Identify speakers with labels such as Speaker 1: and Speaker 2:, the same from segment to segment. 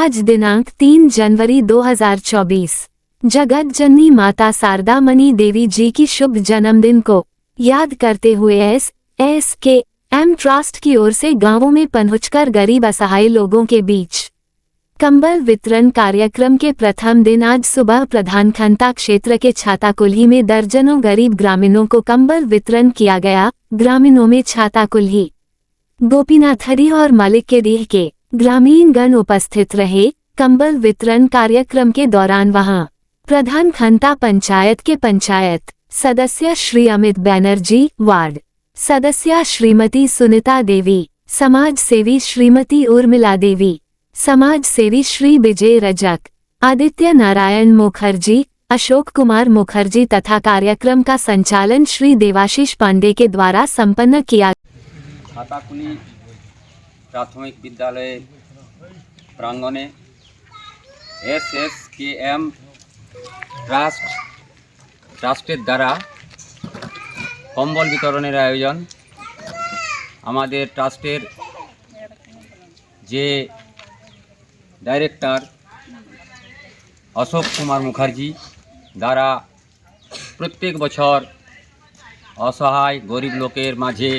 Speaker 1: आज दिनांक 3 जनवरी 2024 जगत जननी माता शारदा मणि देवी जी की शुभ जन्मदिन को याद करते हुए एस.के.एम. ट्रस्ट की ओर से गांवों में पहुंचकर गरीब असहाय लोगों के बीच कंबल वितरण कार्यक्रम के प्रथम दिन आज सुबह प्रधान खंता क्षेत्र के छाताकुल्ही में दर्जनों गरीब ग्रामीणों को कंबल वितरण किया गया। ग्रामीणों में छाताकुल्ही, गोपीनाथरी और मलिक के डीह के ग्रामीण गण उपस्थित रहे। कंबल वितरण कार्यक्रम के दौरान वहां प्रधान खंता पंचायत के पंचायत सदस्य श्री अमित बैनर्जी, वार्ड सदस्य श्रीमती सुनीता देवी, समाज सेवी श्रीमती उर्मिला देवी, समाज सेवी श्री विजय रजक, आदित्य नारायण मुखर्जी, अशोक कुमार मुखर्जी तथा कार्यक्रम का संचालन श्री देवाशीष पांडे के द्वारा संपन्न किया।
Speaker 2: छाताकुली प्राथमिक विद्यालय प्रांगणे एस.के.एम. ट्रास्टेर द्वारा कम्बल वितरणের आयोजन। আমাদের ট্রাস্টের যে ডাইরেক্টর অশোক কুমার মুখার্জি দ্বারা প্রত্যেক বছর অসহায় গরিব লোকের মাঝে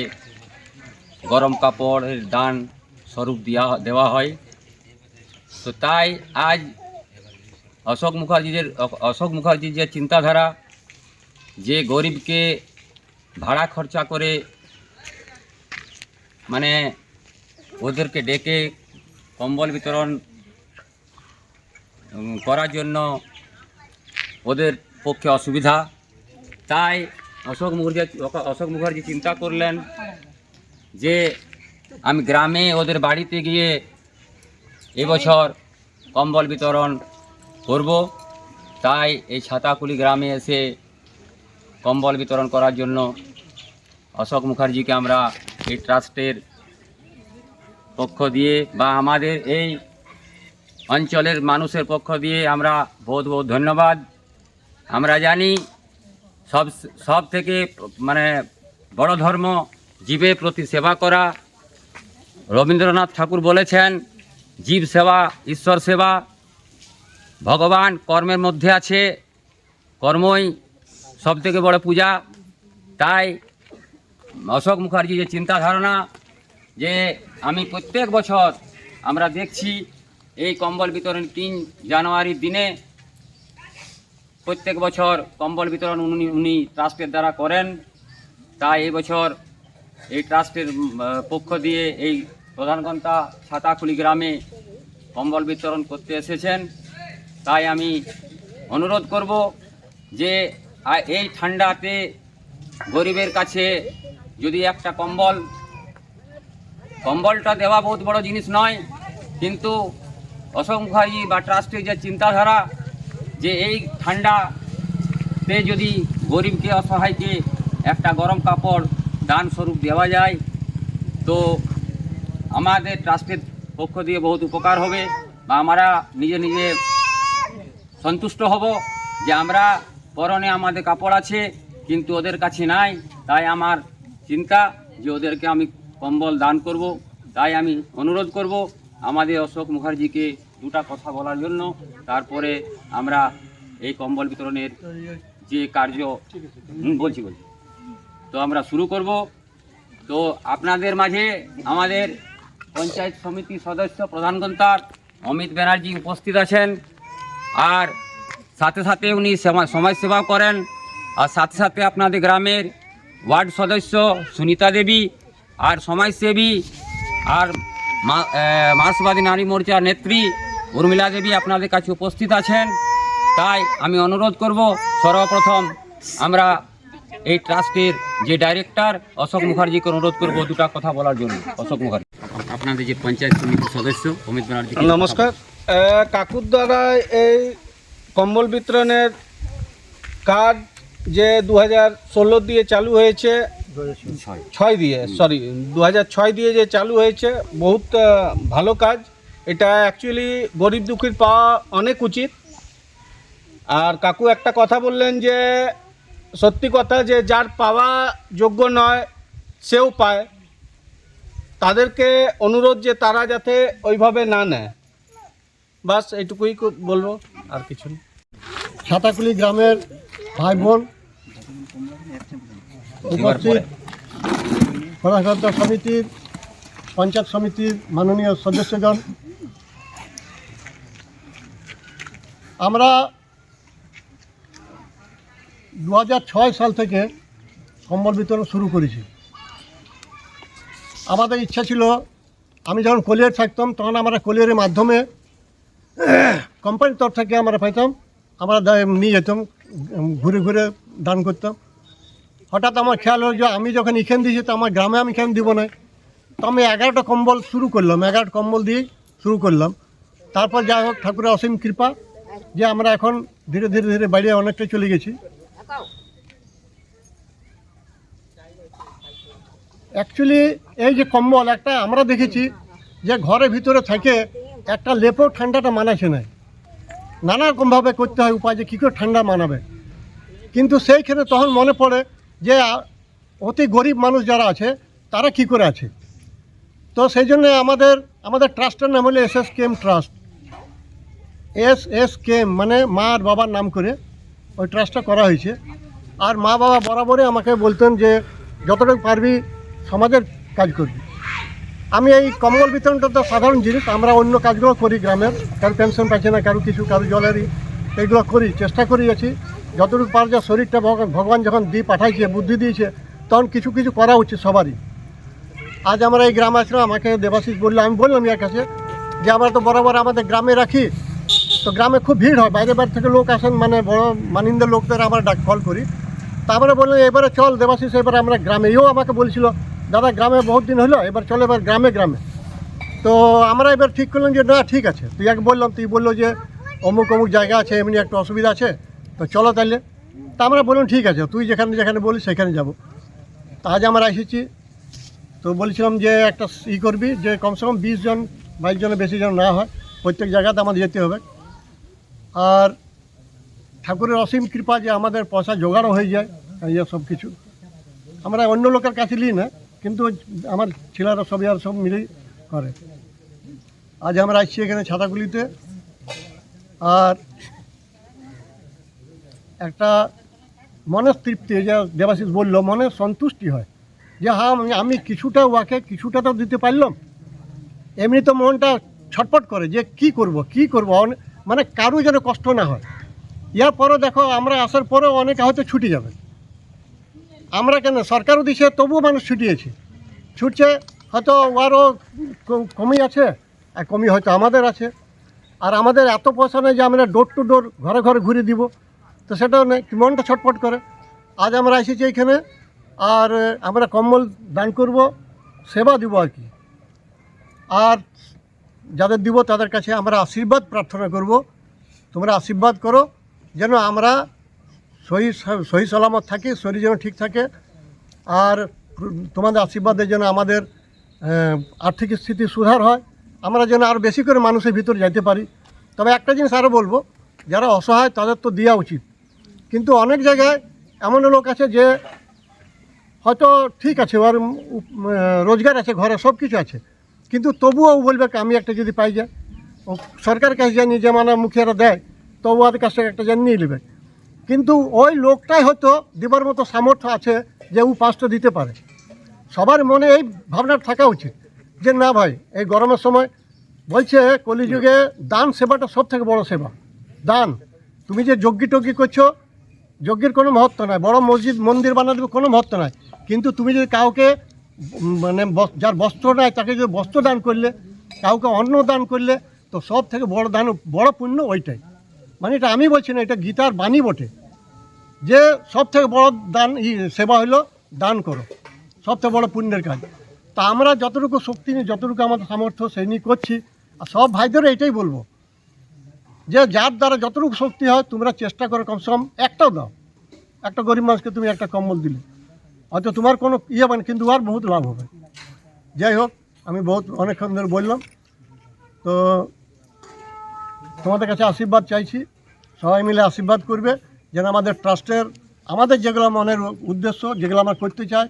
Speaker 2: গরম কাপড়ের দান স্বরূপ দেওয়া হয়। তো তাই আজ অশোক মুখার্জির যে চিন্তাধারা, যে গরিবকে ভাড়া খরচা করে মানে ওদেরকে ডেকে কম্বল বিতরণ করার জন্য ওদের পক্ষে অসুবিধা, তাই অশোক মুখার্জি চিন্তা করলেন যে আমি গ্রামে ওদের বাড়িতে গিয়ে এবছর কম্বল বিতরণ করব। তাই এই ছাতাকুলি গ্রামে এসে কম্বল বিতরণ করার জন্য অশোক মুখার্জিকে আমরা এই ট্রাস্টের পক্ষ দিয়ে বা আমাদের এই অঞ্চলের মানুষের পক্ষ দিয়ে আমরা বহুত বহুত ধন্যবাদ। আমরা জানি সব থেকে মানে বড় ধর্ম জীবের প্রতি সেবা করা। রবীন্দ্রনাথ ঠাকুর বলেছেন, জীব সেবা ঈশ্বর সেবা। ভগবান কর্মের মধ্যে আছে, কর্মই সবথেকে বড় পূজা। তাই অশোক মুখার্জি যে চিন্তাধারণা, যে আমি প্রত্যেক বছর আমরা দেখছি এই কম্বল বিতরণ 3 জানুয়ারির দিনে প্রত্যেক বছর কম্বল বিতরণ উনি ট্রাস্টের দ্বারা করেন। তাই এই বছর এই ট্রাস্টের পক্ষ দিয়ে এই প্রধানকর্তা ছাতাকুলি গ্রামে কম্বল বিতরণ করতে এসেছেন। তাই আমি অনুরোধ করব যে এই ঠান্ডাতে গরিবের কাছে যদি একটা কম্বলটা দেওয়া বহুত বড় জিনিস নয়, কিন্তু অশোক মুখার্জি বা ট্রাস্টের যে চিন্তাধারা, যে এই ঠান্ডাতে যদি গরিবকে অসহায়কে একটা গরম কাপড় দান স্বরূপ দেওয়া যায়, তো আমাদের ট্রাস্টের পক্ষ দিয়ে বহুত উপকার হবে বা আমরা নিজে নিজে সন্তুষ্ট হব যে আমরা পরনে আমাদের কাপড় আছে কিন্তু ওদের কাছে নাই। তাই আমার চিন্তা যে ওদেরকে আমি কম্বল দান করব। তাই আমি অনুরোধ করব আমাদের অশোক মুখার্জিকে দুটা কথা বলার জন্য, তারপরে আমরা এই কম্বল বিতরণের যে কার্য বলছি তো আমরা শুরু করব। তো আপনাদের মাঝে আমাদের পঞ্চায়েত সমিতি সদস্য প্রধানকর্তা অমিত ব্যানার্জি উপস্থিত আছেন, আর সাথে সাথে উনি সমাজ সেবা করেন, আর সাথে সাথে আপনাদের গ্রামের ওয়ার্ড সদস্য সুনীতা দেবী আর সমাজসেবী আর মার্ক্সবাদী নারী মোর্চার নেত্রী উর্মিলা দেবী আপনাদের কাছে উপস্থিত আছেন। তাই আমি অনুরোধ করব সর্বপ্রথম আমরা এই ট্রাস্টের যে ডাইরেক্টর অশোক মুখার্জিকে অনুরোধ করব দুটা কথা বলার জন্য। অশোক মুখার্জি, আপনাদের যে পঞ্চায়েত সমিতির সদস্য অমিত ব্যানার্জি।
Speaker 3: নমস্কার। কাকুর দ্বারা এই কম্বল বিতরণের কার্ড যে 2016 দিয়ে চালু হয়েছে, 2006 দিয়ে যে চালু হয়েছে, বহুত ভালো কাজ। এটা অ্যাকচুয়ালি গরিব দুঃখীর পাওয়া অনেক উচিত। আর কাকু একটা কথা বললেন যে সত্যি কথা, যে যার পাওয়া যোগ্য নয় সেও পায়। তাদেরকে অনুরোধ যে তারা যাতে ওইভাবে না নেয়। বাস এইটুকুই বলবো, আর কিছু না।
Speaker 4: ছাতাকুলি গ্রামের ভাই বোন উপস্থিত, খোলাখদ্দা সমিতির, পঞ্চায়েত সমিতির মাননীয় সদস্যগণ, আমরা 2006 সাল থেকে কম্বল বিতরণ শুরু করেছি। আমাদের ইচ্ছা ছিল, আমি যখন কলিয়ার থাকতাম তখন আমরা কলিয়ারের মাধ্যমে কোম্পানির তরফ থেকে আমরা পাইতাম, আমরা নিয়ে যেতাম, ঘুরে ঘুরে দান করতাম। হঠাৎ আমার খেয়াল হলো যে আমি যখন এখান দিয়েছি তো আমার গ্রামে আমি কেন দিব না, তো আমি 11টা কম্বল শুরু করলাম, 11টা কম্বল দিয়েই শুরু করলাম। তারপর যাই হোক ঠাকুরের অসীম কৃপা যে আমরা এখন ধীরে ধীরে ধীরে বাইরে অনেকটা চলে গেছি। অ্যাকচুয়ালি এই যে কম্বল একটা আমরা দেখেছি যে ঘরের ভিতরে থাকে একটা লেপও ঠান্ডাটা মানাছে না, নানা রকমভাবে করতে হয় উপায় যে কী করে ঠান্ডা মানাবে। কিন্তু সেইখানে তখন মনে পড়ে যে অতি গরিব মানুষ যারা আছে তারা কি করে আছে। তো সেই জন্য আমাদের ট্রাস্টের নাম হলো SSKM ট্রাস্ট। SSKM মানে মা আর বাবার নাম করে ওই ট্রাস্টটা করা হয়েছে। আর মা বাবা বরাবরই আমাকে বলতেন যে যতটুকু পারবি সমাজের কাজ করবি। আমি এই কম্বল বিতরণটা তো সাধারণ জিনিস, আমরা অন্য কাজগুলো করি গ্রামের, কারো পেনশন পাচ্ছে না, কারো কিছু, কারো জলেরই, এইগুলো করি, চেষ্টা করি আছি যতটুকু পার। যা শরীরটা ভগবান যখন দিয়ে পাঠাইছে, বুদ্ধি দিয়েছে, তখন কিছু কিছু করা উচিত সবারই। আজ আমরা এই গ্রামে আসলাম, আমাকে দেবাশিস বললো, আমি বললাম ইয়ার কাছে যে আমরা তো বরাবর আমাদের গ্রামে রাখি, তো গ্রামে খুব ভিড় হয়, বাইরে বাইরে থেকে লোক আসেন, মানে বড় মানিন্দের লোকদের আমরা কল করি। তা আমরা বললাম এবারে চল দেবাশিস, এবার আমরা গ্রামে। এও আমাকে বলছিল দাদা গ্রামে বহুত দিন হলো, এবার চলো এবার গ্রামে গ্রামে। তো আমরা এবার ঠিক করলাম যে না ঠিক আছে, তুই এক বললাম, তুই বললো যে অমুক অমুক জায়গা আছে, এমনি একটা অসুবিধা আছে, তো চলো তাহলে। তা আমরা বললাম ঠিক আছে, তুই যেখানে যেখানে বলিস সেখানে যাব। তা আজ আমরা এসেছি, তো বলছিলাম যে একটা করবি যে কমসে কম 20 জন 22 জনের বেশি যেন না হয়, প্রত্যেক জায়গাতে আমাদের যেতে হবে। আর ঠাকুরের অসীম কৃপা যে আমাদের পয়সা জোগাড়ও হয়ে যায়, এই সব কিছু আমরা অন্য লোকের কাছে নিই না, কিন্তু আমার ছেলেরা সবই আর সব মিলেই করে। আজ আমরা আসছি এখানে ছাতাগুলিতে, আর একটা মনের তৃপ্তি, যে দেবাশিস বললো, মনে সন্তুষ্টি হয় যে হ্যাঁ আমি কিছুটা ওয়াকে কিছুটা তো দিতে পারলাম। এমনি তো মনটা ছটফট করে যে কি করব, মানে কারো যেন কষ্ট না হয়। ইয়ার পরও দেখো আমরা আসার পরেও অনেকে হয়তো ছুটি যাবে, আমরা কেন সরকারও দিচ্ছে তবুও মানুষ ছুটছে, হয়তো ওয়ারও কমই আছে, আর কমই হয়তো আমাদের আছে। আর আমাদের এত পয়সা নেই যে আমরা ডোর টু ডোর ঘরে ঘরে ঘুরে দিব, তো সেটাও নেই, মনটা ছটফট করে। আজ আমরা এসেছি এখানে, আর আমরা কম্বল দান করব, সেবা দিব আর কি। আর যাদের দিব তাদের কাছে আমরা আশীর্বাদ প্রার্থনা করব, তোমরা আশীর্বাদ করো যেন আমরা সহি সালামত থাকি, শরীর যেন ঠিক থাকে। আর তোমাদের আশীর্বাদের যেন আমাদের আর্থিক স্থিতি সুধার হয়, আমরা যেন আরও বেশি করে মানুষের ভিতরে যাইতে পারি। তবে একটা জিনিস আরও বলবো, যারা অসহায় তাদের তো দেওয়া উচিত, কিন্তু অনেক জায়গায় এমন লোক আছে যে হয়তো ঠিক আছে, ওর রোজগার আছে, ঘরে সব কিছু আছে, কিন্তু তবুও বলবে আমি একটা যদি পাই যায়, ও সরকারের কাছে জানি যে মানে মুখিয়ারা দেয়, তবু ওদের কাছ থেকে একটা জানি নিয়ে নেবে। কিন্তু ওই লোকটাই হয়তো দেবার মতো সামর্থ্য আছে যে ও 5টা দিতে পারে। সবার মনে এই ভাবনাটা থাকা উচিত যে না ভাই, এই গরমের সময় বলছে কলিযুগে দান সেবাটা সব থেকে বড় সেবা। দান, তুমি যে যজ্ঞি করছো, যজ্ঞের কোনো মহত্ব নাই, বড় মসজিদ মন্দির বানা দেবে কোনো মহত্ব নাই, কিন্তু তুমি যদি কাউকে মানে যার বস্ত্র নাই তাকে যদি বস্ত্র দান করলে, কাউকে অন্ন দান করলে, তো সব থেকে বড় দান, বড় পুণ্য ওইটাই। মানে এটা আমি বলছি না, এটা গীতার বাণী বটে যে সব থেকে বড় দান সেবা হলো দান করো, সব থেকে বড় পুণ্যের কাজ। তা আমরা যতটুকু শক্তি নিয়ে, যতটুকু আমাদের সামর্থ্য সেই নিয়ে করছি। আর সব ভাইদেরও এটাই বলবো যে যার দ্বারা যতটুকু শক্তি হয় তোমরা চেষ্টা করো কমসে কম একটাও দাও। একটা গরিব মানুষকে তুমি একটা কম্বল দিলে হয়তো তোমার কোনো হবে না, কিন্তু আর বহুত লাভ হবে। যাই হোক, আমি অনেকক্ষণ ধরে বললাম, তো তোমাদের কাছে আশীর্বাদ চাইছি, সবাই মিলে আশীর্বাদ করবে যেন আমাদের ট্রাস্টের, আমাদের যেগুলো মনের উদ্দেশ্য, যেগুলো আমরা করতে চাই,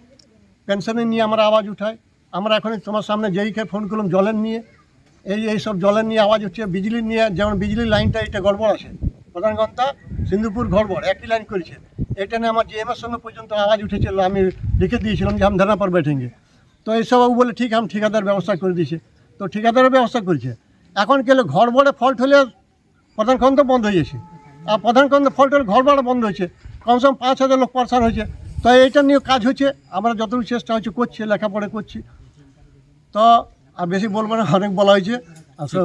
Speaker 4: পেনশনের নিয়ে আমরা আওয়াজ উঠাই। আমরা এখন তোমার সামনে যেইকে ফোন করলাম জলের নিয়ে, এই সব জলের নিয়ে আওয়াজ হচ্ছে, বিজলি নিয়ে, যেমন বিজলির লাইনটা এটা গড়বড় আছে, প্রধানগন্তা সিন্ধুপুর গড়বড় একই লাইন করেছে। এটা নিয়ে আমার জিএমের সঙ্গে পর্যন্ত আওয়াজ উঠেছিল, আমি লিখে দিয়েছিলাম যে हम धरना पर बैठेंगे। তো এইসব বলে ঠিক हम ঠিকাদার ব্যবস্থা করে দিয়েছে, তো ঠিকাদারের ব্যবস্থা করেছে। এখন কেলে ঘর বড়ে ফল্ট হলে প্রধানখন্দ বন্ধ হয়ে গেছে, আর প্রধানখন্দ ফল্ট হলে ঘর বড়ে বন্ধ হয়েছে, কমসে কম 5,000 লোক পারেশান হয়েছে। তো এইটা নিয়ে কাজ হচ্ছে, আমরা যতটুকু চেষ্টা হচ্ছে করছি, লেখাপড়া করছি। তো আর বেশি বলবো না, অনেক বলা হয়েছে। আসলে